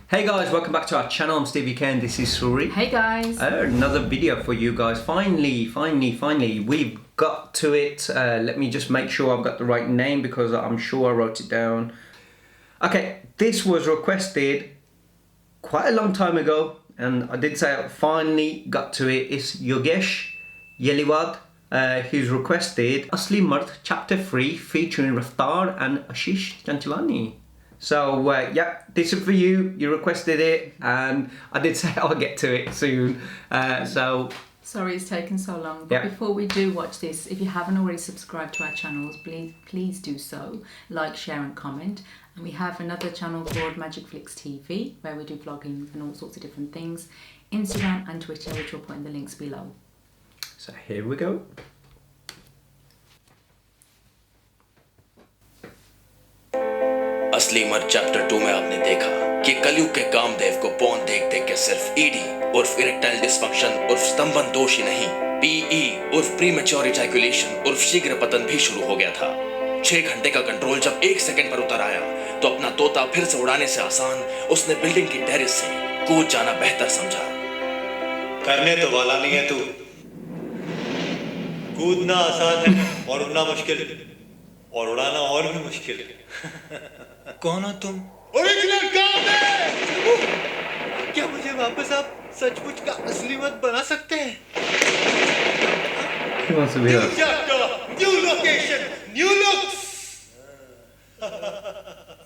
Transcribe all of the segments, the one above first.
Hey guys, welcome back to our channel. I'm Stevie Ken, this is Suri. Hey guys. Another video for you guys. Finally, we've got to it. Let me just make sure I've got the right name because I'm sure I wrote it down. Okay, this was requested quite a long time ago, and I did say I finally got to it. It's Yogesh Yeliwad. He's requested Asli MARD Chapter 3 featuring Raftaar and Ashish Chanchlani. So yeah, this is for you. You requested it, and I did say I'll get to it soon. So sorry it's taken so long, but before we do watch this, if you haven't already subscribed to our channels, please do so. Like, share and comment. And we have another channel called Magic Flicks TV where we do vlogging and all sorts of different things. Instagram and Twitter, which we'll put in the links below. So here we go. असली मर्द chapter 2 में आपने देखा कि कलयुग के कामदेव को पौन देख देख के सिर्फ ईडी उर्फ इरेक्टाइल डिस्फंक्शन उर्फ स्तंभन दोष ही नहीं, पीई उर्फ प्रीमेच्योर इजैकुलेशन उर्फ शीघ्र पतन भी शुरू हो गया था। 6 घंटे का कंट्रोल जब 1 सेकंड पर उतर आया तो अपना तोता फिर से उड़ाने से आसान उसने बिल्डिंग की टेरेस से कूद जाना बेहतर समझा। करने तो वाला नहीं है तू, कूदना आसान है और उड़ना मुश्किल, और उड़ाना और भी मुश्किल। कौन हो तुम? ओरिजिनल काम है। क्या मुझे वापस आप सचमुच का असली मत बना सकते हैं? New chapter, new location, new looks.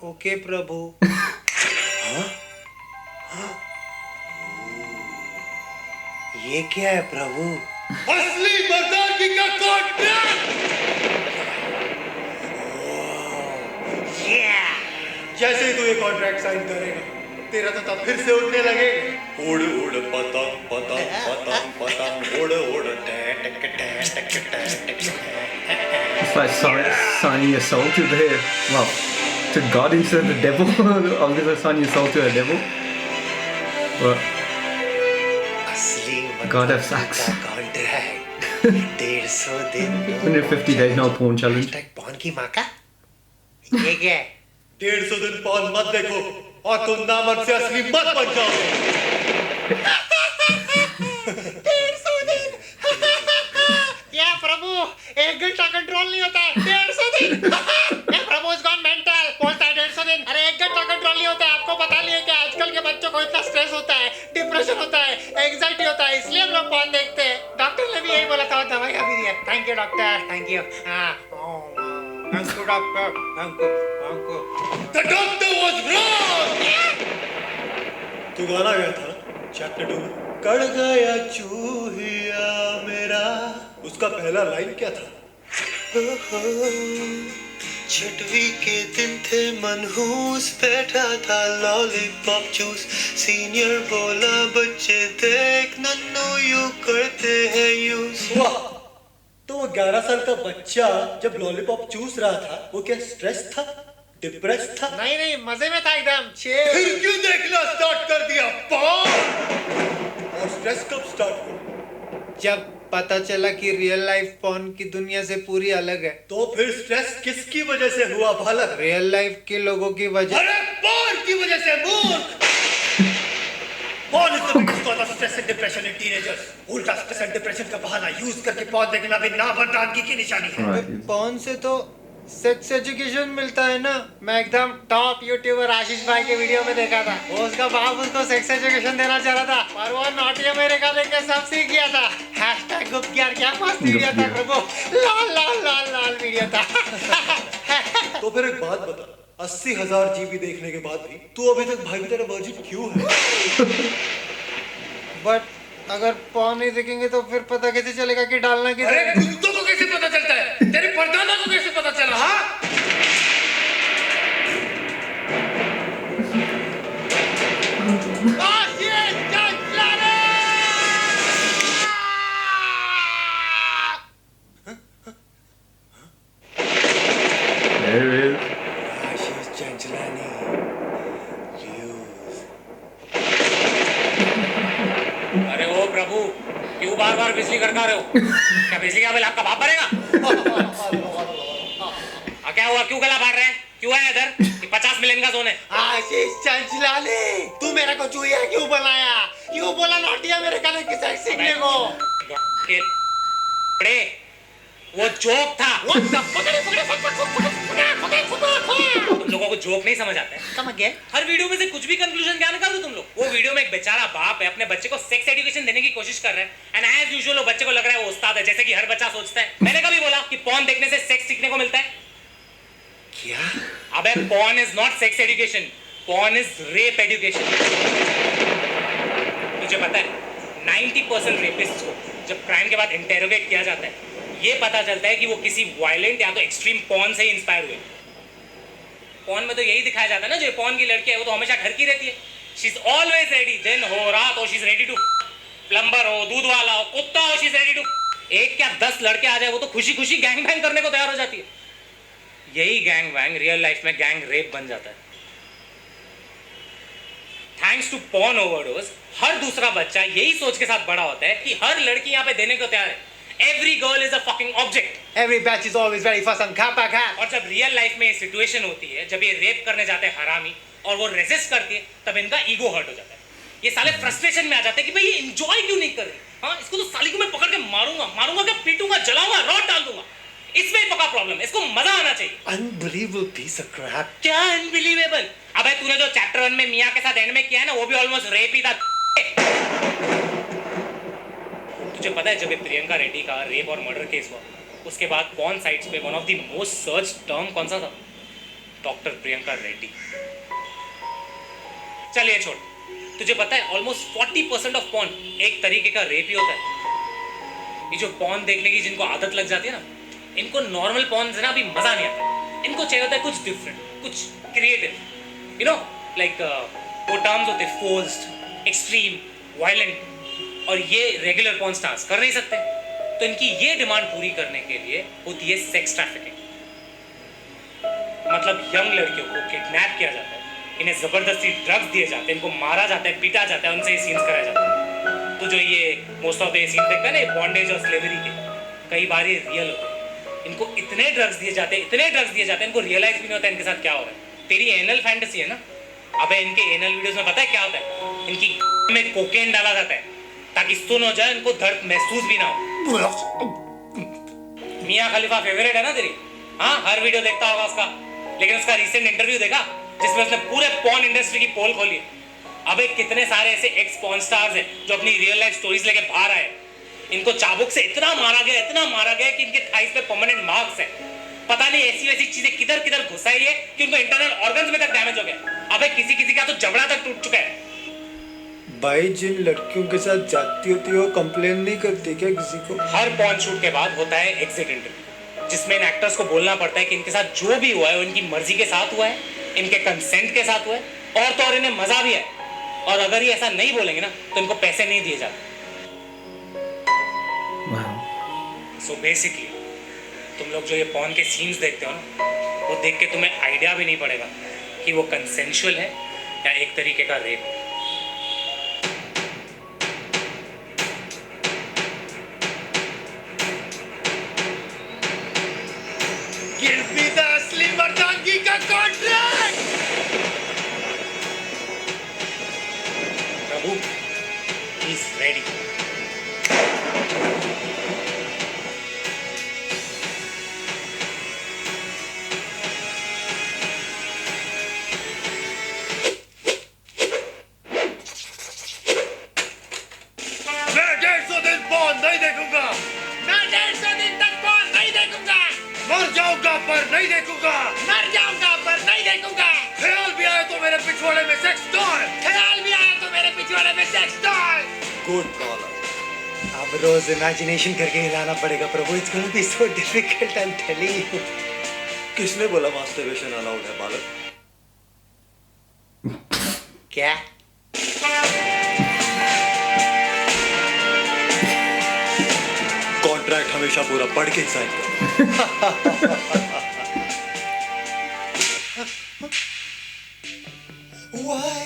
Okay प्रभु। ये क्या है प्रभु? असली मर्दानगी का कॉन्ट्रैक्ट। जैसे ही तू ये कॉन्ट्रैक्ट साइन करेगा, तेरा तो तब फिर से उड़ने लगेगा। उड़ उड़ पतंग पतंग पतंग पतंग उड़ उड़ टैक टैक टैक टैक। It's like signing your soul to to God instead of the devil. I'm gonna sign your soul to a devil. What? असली God have sex. कॉन्ट्रैक्ट 150 दिन 150 days no porn challenge. Porn की माँ का ये क्या है? 150 दिन पॉन मत देखो और तुम नामर्द से असली मत बन जाओगे। 150 दिन। या प्रभु, 1 घंटा कंट्रोल नहीं होता है। 150 दिन। ये प्रभु इज गॉन मेंटल। बोलता है 150 दिन। अरे 1 घंटा कंट्रोल नहीं होता है। आपको पता नहीं है कि आजकल के बच्चों को इतना स्ट्रेस होता है, डिप्रेशन होता है, एंजाइटी होता है, इसलिए हम लोग पॉन देखते हैं। डॉक्टर ने भी यही बोला था, दवाई अभी दी है। Thank you doctor, thank you. Thank you, doctor. Thank you. Thank you. The doctor was wrong. तू गाना गया था चैप्टर 2 में। कड़ गया चूहिया मेरा, उसका पहला लाइन क्या था? छठवीं के दिन थे, मनहूस बैठा था लॉलीपॉप जूस। सीनियर बोला बच्चे देख नन्नू यू करते हैं यूज। वाह, तो वो 11 साल का बच्चा जब लॉलीपॉप चूस रहा था, वो क्या स्ट्रेस था, डिप्रेस था? नहीं, मजे में था एकदम। फिर क्यों देखना स्टार्ट कर दिया? और स्ट्रेस कब स्टार्ट हुआ? जब पता चला कि रियल लाइफ पॉर्न की दुनिया से पूरी अलग है। तो फिर स्ट्रेस किसकी वजह से हुआ भालक? रियल लाइफ के लोगों की वजह। अरे पॉर्न की वजह से मूर्ख। Porn is the biggest cause of stress and depression in teenagers. उल्टा stress and depression का बहाना यूज करके porn देखना भी नामर्दानगी की निशानी है। porn से तो सेक्स एजुकेशन मिलता है ना। मैं एकदम टॉप यूट्यूबर आशीष भाई के वीडियो में देखा था, उसका बाप उसको सेक्स एजुकेशन देना चाह रहा था, पर वो नॉटी अमेरिका देख के सब सीख गया था। हैशटैग गुप्त ज्ञान क्या मस्त वीडियो था प्रभु, लाल लाल लाल लाल वीडियो था। तो फिर एक बात बता, 80,000 जीबी देखने के बाद भी तू अभी तक भाई तेरा वर्जिन क्यों है? बट अगर पॉर्न नहीं देखेंगे तो फिर पता कैसे चलेगा कि डालना किधर है? अरे कुत्तों को कैसे पता चलता है? तेरे परदादा को कैसे पता चला? हाँ? आशीष चांचलानी! There it is. Ashish Chanchlani. अरे ओ प्रभु, क्यों बार बार बिजली खड़का रहे हो? क्या बिजली का बिल आपका बाप भरेगा? क्या हुआ, क्यों गला फाड़ रहे हैं? क्यों आया इधर? ये 50 मिलियन का जोन है। आशीष चंचलानी, तू मेरे को चूहिया क्यों बनाया? क्यों बोला नोटिया मेरे गले की सेक्स सीखने को? वो जोक था। तुम लोगों को जोक नहीं समझ आता है? समझ गए? हर वीडियो में से कुछ भी कंक्लूजन क्या निकाल दो तुम लोग? वो वीडियो में एक बेचारा बाप है, अपने बच्चे को सेक्स एजुकेशन देने की कोशिश कर रहा है, एंड एज यूजुअल वो बच्चे को लग रहा है वो उस्ताद है, जैसे कि हर बच्चा सोचता है। मैंने कभी बोला कि पॉर्न देखने से सेक्स सीखने को मिलता है? क्या? अबे porn is not sex education, porn is rape education. तुझे पता है 90% रेपिस्ट को जब क्राइम के बाद इंटेरोगेट किया जाता है, ये पता चलता है कि वो किसी वायलेंट या तो एक्सट्रीम पॉर्न से ही इंस्पायर हुए। पॉर्न में तो यही दिखाया जाता है ना, जो पॉर्न की लड़की है वो तो हमेशा घर की रहती है। शी इज ऑलवेज रेडी, दिन हो रात हो she is ready to, plumber हो, दूध वाला हो, कुत्ता हो, शी इज रेडी टू। एक क्या 10 लड़के आ जाए वो तो खुशी खुशी गैंग बैंग करने को तैयार हो जाती है। यही गैंग बैंग रियल लाइफ में गैंग रेप बन जाता है। थैंक्स टू पॉर्न ओवरडोज हर दूसरा बच्चा यही सोच के साथ बड़ा होता है कि हर लड़की यहाँ पे देने को तैयार है। Every girl is a fucking object. Every batch is always ready for some kappa cat. और जब रियल लाइफ में ये सिचुएशन होती है, जब ये रेप करने जाते हैं हरामी और वो रेजिस्ट करती है, तब इनका ईगो हर्ट हो जाता है। ये साले फ्रस्ट्रेशन में आ जाते हैं कि भाई ये एंजॉय क्यों नहीं कर रही? हाँ, इसको तो साली को मैं पकड़ के मारूंगा क्या, पीटूंगा, जलाऊंगा, रॉड डाल दूंगा। इसमें ही पका प्रॉब्लम है, इसको मजा आना चाहिए। Unbelievable piece of crap. क्या अनबिलीवेबल? अबे तूने जो चैप्टर 1 में मियां के साथ एंड में किया है ना, वो भी ऑलमोस्ट रेप ही था। तुझे पता है जब ये प्रियंका रेड्डी का रेप और मर्डर केस हुआ, उसके बाद पॉर्न साइट्स पे one of the most search term कौन सा था? डॉक्टर प्रियंका रेड्डी। चलिए छोड़, तुझे पता है ऑलमोस्ट 40% ऑफ पॉर्न एक तरीके का रेप ही होता है। ये जो पॉर्न देखने की जिनको आदत लग जाती है ना, इनको नॉर्मल पॉर्न से ना अभी मजा नहीं आता। इनको चाहिए होता है कुछ डिफरेंट, कुछ क्रिएटिव, यू नो, लाइक वो टर्म्स होते हैं फोर्स्ड, एक्सट्रीम, वायलेंट, और ये रेगुलर पॉर्न स्टार्स कर नहीं सकते। तो इनकी ये डिमांड पूरी करने के लिए होती है सेक्स ट्रैफिकिंग। मतलब यंग लड़कियों को किडनैप किया जाता है, इन्हें जबरदस्ती ड्रग्स दिए जाते हैं, इनको मारा जाता है, पीटा जाता है, उनसे ये सीन्स कराया जाता है। तो जो ये मोस्ट ऑफ द सीन देखता है ना बॉन्डेज और स्लेवरी के, कई बार ये रियल होते हैं। इनको इतने ड्रग्स दिए जाते हैं, इनको रियलाइज भी नहीं होता है इनके साथ क्या हो रहा है। तेरी एनल फैंटेसी है ना, अबे इनके एनल वीडियोस में पता है क्या होता है? इनकी में कोकेन डाला जाता है ताकि सुन हो जाए, इनको दर्द महसूस भी ना हो। मियां खलीफा फेवरेट है ना तेरी? हाँ, हर वीडियो देखता होगा उसका। लेकिन उसका रिसेंट इंटरव्यू देखा जिसमें उसने पूरे पॉर्न इंडस्ट्री की पोल खोली। अबे कितने सारे ऐसे एक्स पॉर्न स्टार्स हैं जो अपनी रियल लाइफ स्टोरीज लेके बाहर आए। इनको चाबुक से इतना मारा गया कि इनके थाइस पे परमानेंट मार्क्स हैं। पता नहीं ऐसी वैसी चीजें किधर किधर घुसाई है कि उनको इंटरनल ऑर्गन्स में तक डैमेज हो गया। अबे किसी का तो जबड़ा तक टूट चुका है। भाई जिन लड़कियों के साथ जाती होती है वो कंप्लेन नहीं करती क्या किसी को? हर पॉर्न शूट के बाद होता है एग्जिट इंटरव्यू, जिसमें इन एक्टर्स को बोलना पड़ता है कि इनके साथ जो भी हुआ है वो इनकी मर्जी के साथ हुआ है, इनके कंसेंट के साथ हुआ है, और तो और इन्हें मजा भी है। और अगर ये ऐसा नहीं बोलेंगे ना तो इनको पैसे नहीं दिए जाते। सो बेसिकली तुम लोग जो ये पॉर्न के सीन्स देखते हो ना, वो देख के तुम्हें आइडिया भी नहीं पड़ेगा कि वो कंसेंशुअल है या एक तरीके का रेप है। असली मर्दानगी का कॉन्ट्रैक्ट। Prabhu is ready. मैं 150 दिन पॉर्न नहीं देखूंगा। मैं 150 दिन तक पॉर्न नहीं देखूंगा। मर जाऊंगा पर नहीं देखूंगा। मर जाऊंगा पर नहीं देखूंगा। ख्याल भी आया तो मेरे पिछवाड़े में सेक्स टॉय। ख्याल भी आया तो मेरे पिछवाड़े में सेक्स टॉय। Good call. अब रोज इमेजिनेशन करके हिलाना पड़ेगा प्रभु। It's going to be so difficult, I am telling you. किसने बोला मास्टरबेशन अलाउड है बालक? क्या? कॉन्ट्रैक्ट हमेशा पूरा पढ़ के साइन करो। Why?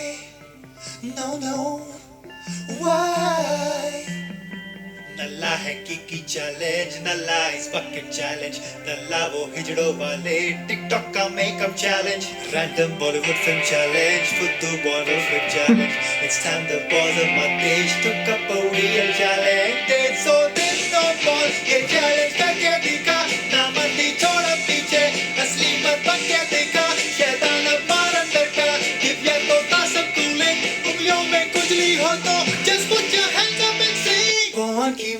No. Why? The है किकी चैलेंज नल्ला इस बकेट चैलेंज नल्ला वो हिजड़ों वाले टिकटॉक का makeup challenge random Bollywood film challenge फुद्दू Bollywood film challenge It's time the boys of my page took up a real challenge so there's no boss ये challenge करके दिखा ना मंदी छोड़ा पीछे असली मत बन के दिखा शैतान अब मार अंदर का दिव्या तो तासब कूले उंगलियों में कुचली हो तो just put your hands up and sing कौन की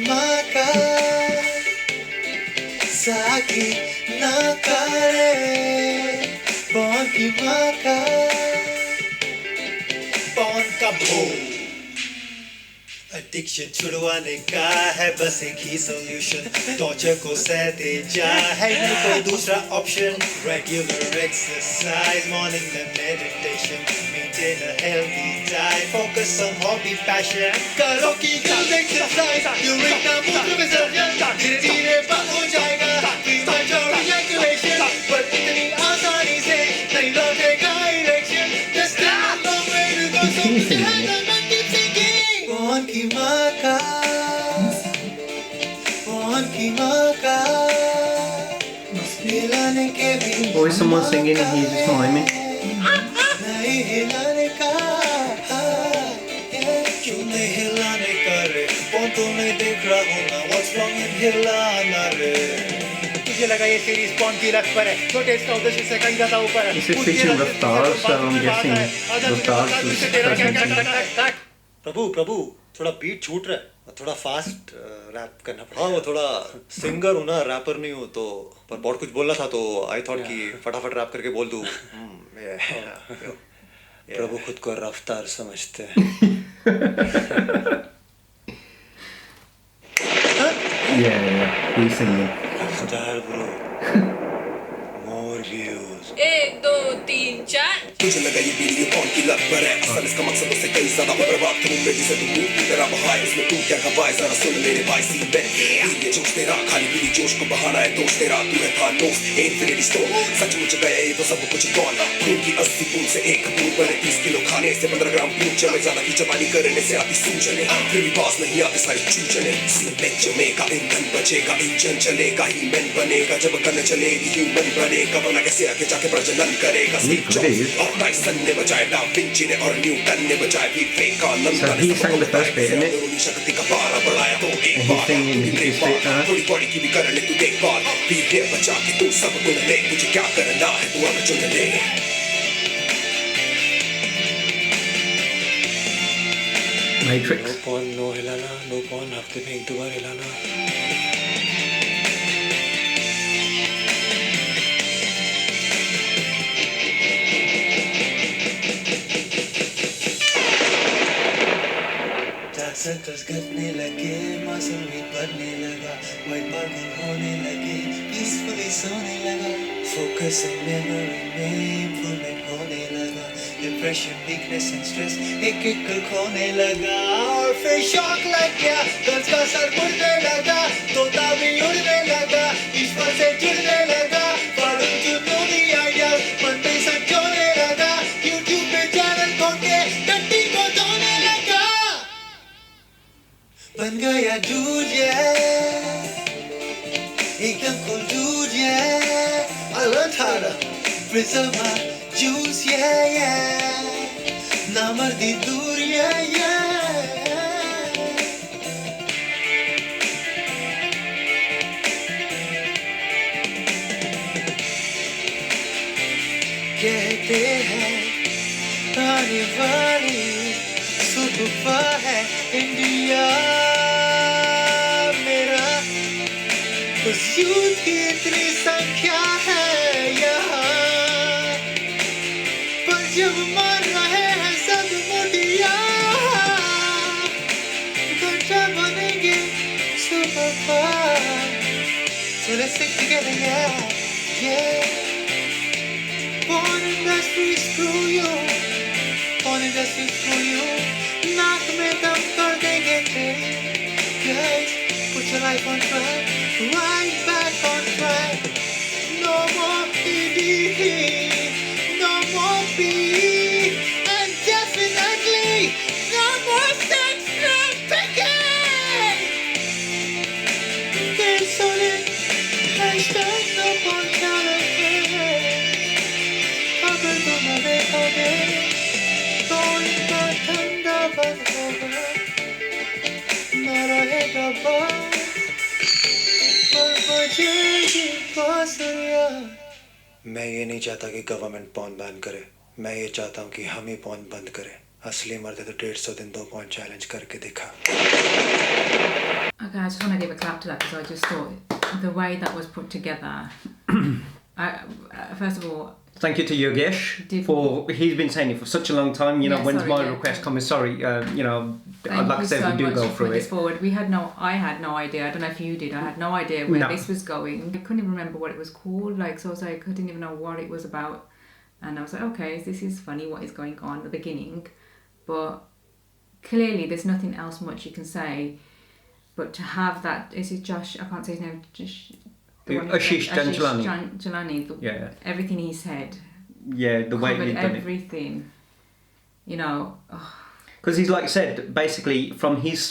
माँ का साकी ना करे कौन की माँ का कौन का भूल एडिक्शन छुड़वाने का है बस एक ही सॉल्यूशन टॉर्चर को सहते जा है नहीं कोई दूसरा ऑप्शन रेगुलर एक्सरसाइज मॉर्निंग में meditation maintain a healthy diet focus on hobby passion करो की गर्ल्स एक्सरसाइज यूरिन का मूत्र विसर्जन धीरे धीरे बंद हो जाएगा प्रीमेच्योर इजैकुलेशन पर इतनी आसानी से नहीं लौटेगा erection just a long way to go so put your hands up and keep singing कौन की माँ का हिलाने के भी Or is someone singing and he's just miming? नहीं हिलाने का क्यों नहीं हिलाने का रे कौन तो नहीं देख रहा हूँ ना what's wrong in हिलाना रे मुझे लगा ये सीरीज कौन की रख पर है छोटे इसका उद्देश्य से कहीं ज्यादा ऊपर है This is featuring Raftaar, so I'm guessing Raftaar is प्रभु थोड़ा बीट छूट रहा है थोड़ा फास्ट रैप करना पड़ेगा हाँ वो थोड़ा सिंगर हूँ ना रैपर नहीं हूँ तो पर बहुत कुछ बोलना था तो आई थॉट कि फटाफट रैप करके बोल दूँ प्रभु खुद को रफ्तार समझते हैं Yeah, he's singing. रफ्तार ब्रो मोर व्यूज 1 2 3 4 तुझे लगा ये वीडियो कौन की लत पर है असल इसका मकसद उससे कई ज्यादा बर्बाद करूंगा जिसे तू भूल की तरह बहाए उसमें तू क्या गवाए जरा सुन मेरे भाई सी बैन ये जोश तेरा खाली पीली जोश को बहाना है दोस्त तेरा तू है थानोस इन्फिनिटी स्टोन सचमुच गया ये तो सब कुछ गौना खून की 80 बूंद से एक बूंद बने 30 किलो खाने से 15 ग्राम खून चले ज्यादा की जवानी करने से आती सूजने फिर भी पास नहीं आते सारी चूचने सीमेंट जमेगा ईंधन बचेगा इंजन चलेगा हीमैन बनेगा जब गन चलेगी ह्यूमन बनेगा बना कैसे आगे जाके प्रजनन करेगा और टाइसन ने बचाए डा विंची ने और न्यूटन ने बचाए Vivekananda So he sang the first bit, innit? शक्ति का पारा बढ़ाया तो एक And he's singing his bit, थोड़ी बड़ी की भी कर ले तू देखभाल वीर बचा के तू सब गुण ले मुझे क्या करना है तू अब चुन ले Matrix. नो पॉन नो हिलाना नो पॉन हफ्ते में 1-2 बार हिलाना सर्कस घटने लगे मौसम भी बढ़ने लगा वाइट पागल होने लगे पीसफुली सोने लगा फोकस एंड मेमोरी में इम्प्रूवमेंट होने लगा डिप्रेशन वीकनेस एंड स्ट्रेस एक एक खोने लगा और फिर शॉक लग गया गर्ल्स का सर मुड़ने लगा तोता भी उड़ने लगा ईश्वर से जुड़ने लगा पढ़ूं जुनूनी आइडिया मन में संजोने लगा यूट्यूब पे चैनल खोल के टट्टी को धोने लगा बन गया दूध एकदम cool dude I learned how to preserve my juice ना मर्दी दूर कहते हैं आने वाली सुबह है इंडिया मेरा उस यूथ की इतनी संख्या है यहाँ पर जब मर रहे हैं सब मोटिया घंटा बनेंगे सुबह so let's sing together yeah Porn industry screw you Porn industry screw you नाक में दम कर देंगे तेरी Guys, put your life on track Right back on track No more PD No more P And definitely No more पहुंचाने अगर तुम देखोगे तो इतना ठंडा बंद होगा न रहेगा बस पर बजेगी बांसुरियां मैं ये नहीं चाहता कि गवर्नमेंट पॉर्न बैन करे मैं ये चाहता हूँ कि हम ही पॉर्न बंद करें असली मर्द है तो 150 दिन 2 पॉइंट चैलेंज करके दिखा Okay, I just want to give a clap to that because I just thought the way that was put together. First of all, thank you to Yogesh for he's been saying it for such a long time. You know, when's my request coming? Sorry, you know, like I said, we do go through it. Forward. I had no idea. I don't know if you did. I had no idea where this was going. I couldn't even remember what it was called. Like, so I was like, I didn't even know what it was about. And I was like, okay, this is funny. What is going on at the beginning? But clearly, there's nothing else much you can say. But to have that, is it Josh? I can't say his name. Ashish Chanchlani. Chanchlani. Everything he said. Yeah, the way he done everything. You know. Because he's like said, basically from his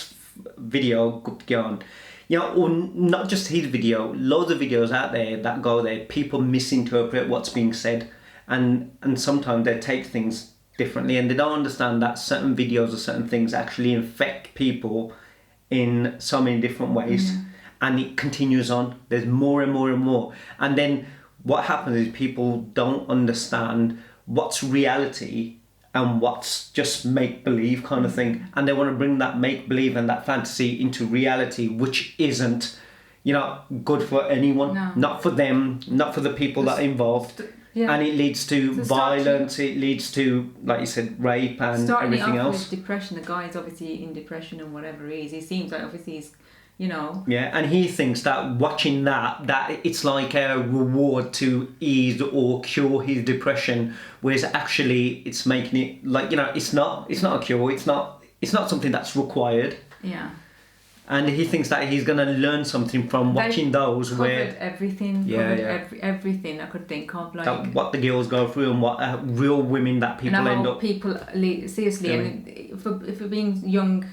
video, Guptgyan, you know, or not just his video, loads of videos out there that go there, people misinterpret what's being said, and sometimes they take things differently, and they don't understand that certain videos or certain things actually affect people in so many different ways, and it continues on. There's more and more and more, and then what happens is people don't understand what's reality and what's just make-believe kind of thing, and they want to bring that make-believe and that fantasy into reality, which isn't, you know, good for anyone. No. Not for them, not for the people that are involved. And it leads to violence, it leads to, like you said, rape and everything else. With depression, the guy is obviously in depression and whatever it is. He seems like obviously he's, you know. Yeah, and he thinks that watching that it's like a reward to ease or cure his depression, whereas actually it's making it like, you know, it's not a cure. It's not something that's required. Yeah. And he thinks that he's going to learn something from watching those where everything, everything I could think of, like what the girls go through and what real women that people end up. Seriously, and for being young,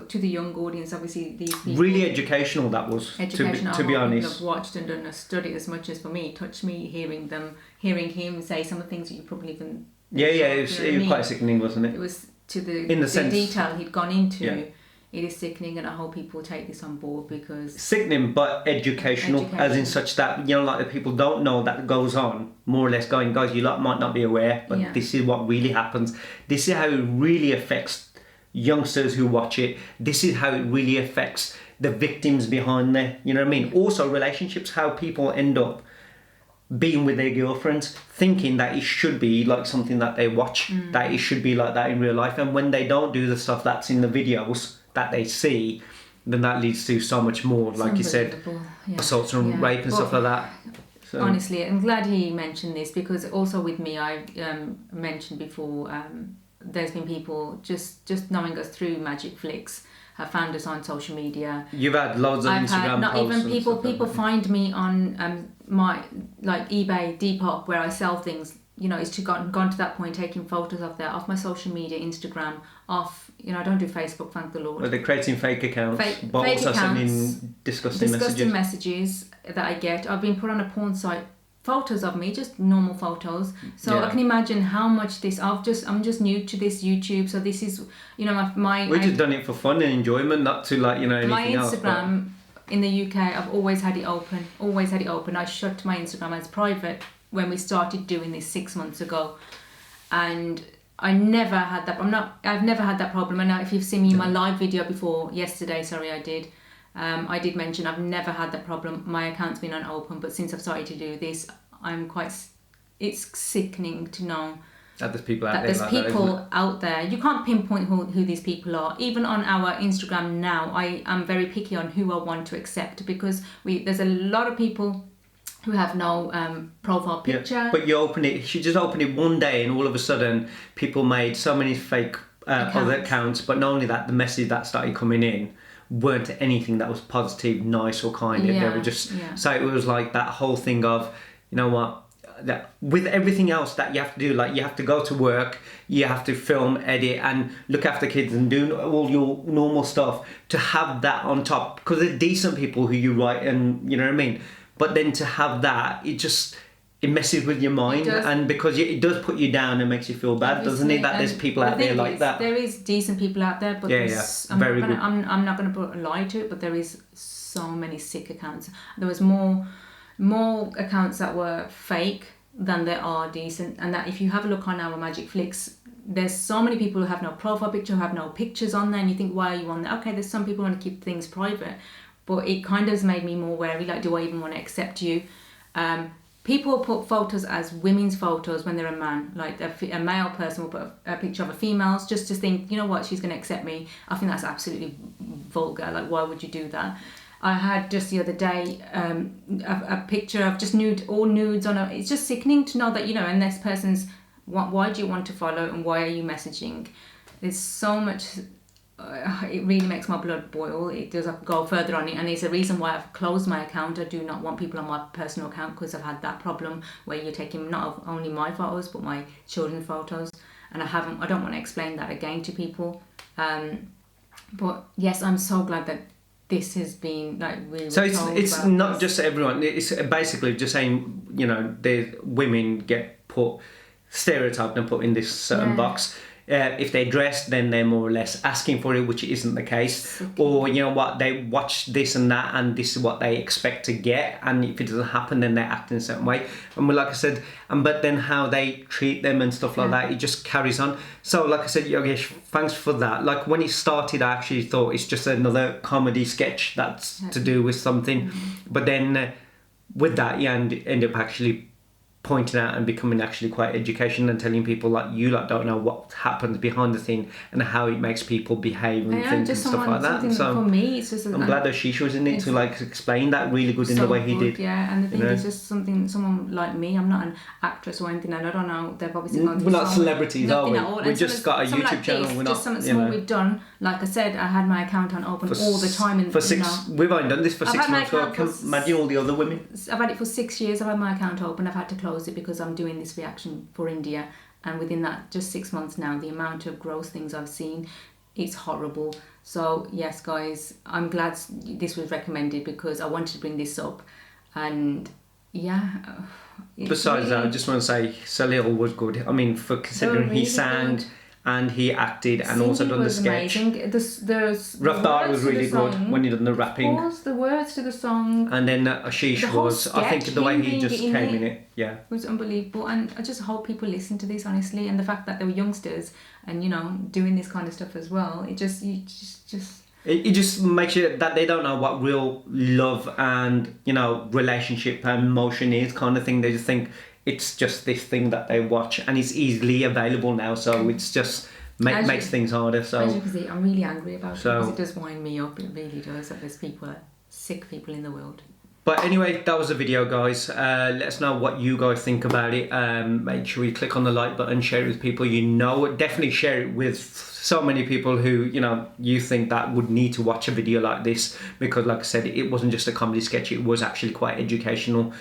to the young audience, obviously these people, really educational that was. To be honest, I've watched and done a study as much as for me. It touched me hearing him say some of the things that you probably even. It was quite sickening, wasn't it? It was to the detail he'd gone into. Yeah. It is sickening, and I hope people take this on board because... Sickening, but educational, as in such that, you know, like the people don't know that goes on, more or less going, guys, you lot might not be aware, but this is what really happens. This is how it really affects youngsters who watch it. This is how it really affects the victims behind there, you know what I mean? Also, relationships, how people end up being with their girlfriends, thinking that it should be like something that they watch, that it should be like that in real life, and when they don't do the stuff that's in the videos that they see, then that leads to so much more, like you said, assaults and rape and stuff like that. So. Honestly, I'm glad he mentioned this because also with me, I mentioned before, there's been people just knowing us through Magic Flicks, have found us on social media. You've had loads of Instagram not posts. Even people find me on my like eBay, Depop, where I sell things. You know, it's gone to that point, taking photos off my social media, Instagram, you know, I don't do Facebook, thank the Lord. Well, they're creating fake accounts, but fake also accounts, sending disgusting messages that I get. I've been put on a porn site, photos of me, just normal photos. So I can imagine how much I'm just new to this YouTube, so this is, you know, We've just done it for fun and enjoyment, not to like, you know, anything else. My Instagram in the UK, I've always had it open. I shut my Instagram as private when we started doing this 6 months ago, and I never had that. I've never had that problem. And now, if you've seen me in my live video before yesterday, I did mention I've never had that problem. My account's been unopened, but since I've started to do this, it's sickening to know that there's people out there. There's people out there. You can't pinpoint who these people are. Even on our Instagram now, I am very picky on who I want to accept because there's a lot of people who have no profile picture. Yeah, but she just opened it one day and all of a sudden people made so many fake other accounts, but not only that, the message that started coming in weren't anything that was positive, nice or kind. They were just, so it was like that whole thing of, you know what, that with everything else that you have to do, like you have to go to work, you have to film, edit and look after kids and do all your normal stuff, to have that on top, because they're decent people who you write and, you know what I mean, But then to have that, it messes with your mind, and because it does put you down and makes you feel bad, doesn't it? That there's people out there like that. There is decent people out there, but I'm not going to put a lie to it, but there is so many sick accounts. There was more accounts that were fake than there are decent, and that if you have a look on our Magic Flicks, there's so many people who have no profile picture, who have no pictures on there, and you think, why are you on there? Okay, there's some people who want to keep things private, but it kind of has made me more wary, like, do I even want to accept you? People put photos as women's photos when they're a man, like a male person will put a picture of a female's just to think, you know what, she's going to accept me. I think that's absolutely vulgar. Like, why would you do that? I had just the other day a picture of just all nudes on it's just sickening to know that, you know, and this person's, why do you want to follow and why are you messaging? There's so much, it really makes my blood boil. It does go further on it, and it's a reason why I've closed my account. I do not want people on my personal account because I've had that problem where you're taking not only my photos but my children's photos, and I don't want to explain that again to people. But yes, I'm so glad that this has been like really. So it's not just everyone. It's basically just saying, you know, the women get stereotyped and put in this certain box. If they're dressed, then they're more or less asking for it, which isn't the case. Or, you know what, they watch this and that and this is what they expect to get, and if it doesn't happen, then they're acting a certain way. And like I said, but then how they treat them and stuff like that, it just carries on. So like I said, Yogesh, thanks for that. Like when it started, I actually thought it's just another comedy sketch that's to do with something. But then with that, you end up actually pointing out and becoming actually quite educational and telling people like you like don't know what happens behind the scene and how it makes people behave and think and stuff like that. So for me, it's just I'm glad that Ashish was in it to like explain that really good in the way he did. Yeah, and the thing is just someone like me. I'm not an actress or anything, and I don't know. They've obviously gone through. We're not celebrities, are we? All. We've just got a YouTube like channel. We're not just something small we've done. Like I said, I had my account on open all the time, and we've only done this for 6 months. So I can imagine all the other women. I've had it for 6 years. I've had my account open. I've had to close it because I'm doing this reaction for India, and within that just 6 months now, the amount of gross things I've seen, it's horrible. So yes guys, I'm glad this was recommended because I wanted to bring this up. And besides that, I just want to say Salil was good. I mean, for considering he sang and he acted and also done the sketch. Raftaar was really good when he done the rapping. The words to the song. And then Ashish was, I think the way he just came in it, it was unbelievable. And I just hope people listen to this honestly, and the fact that they were youngsters and, you know, doing this kind of stuff as well, it just makes you that they don't know what real love and, you know, relationship and emotion is kind of thing. They just think it's just this thing that they watch, and it's easily available now, so it's just makes things harder. So as you can see, I'm really angry about it because it does wind me up. It really does. That there's sick people in the world. But anyway, that was the video, guys. Let us know what you guys think about it. Make sure you click on the like button, share it with people you know. Definitely share it with so many people who, you know, you think that would need to watch a video like this, because like I said, it wasn't just a comedy sketch, it was actually quite educational.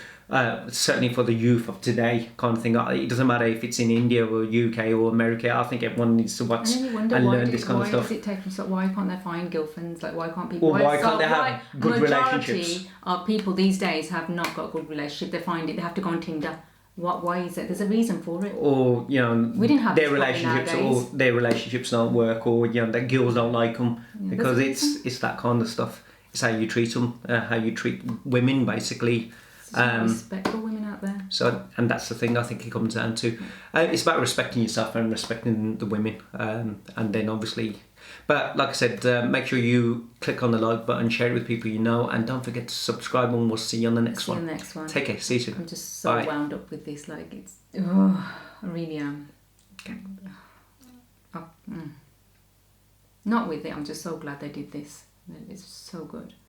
Certainly for the youth of today kind of thing. It doesn't matter if it's in India or UK or America. I think everyone needs to watch and learn this kind of stuff. Why does it take them so? Why can't they find girlfriends? Like, why can't people? Why can't they have good relationships? Majority of people these days have not got good relationship. They find it. They have to go on Tinder. Why is it? There's a reason for it. Or, you know, we didn't have their relationships don't work, or, you know, that girls don't like them because it's that kind of stuff. It's how you treat them, how you treat women, basically. Respect for women out there. So, and that's the thing I think it comes down to. It's about respecting yourself and respecting the women, and then obviously. But like I said, make sure you click on the like button, share it with people you know, and don't forget to subscribe. And we'll see you on the next one. Take care. See you soon. I'm just so wound up with this. Like I really am. Not with it. I'm just so glad they did this. It's so good.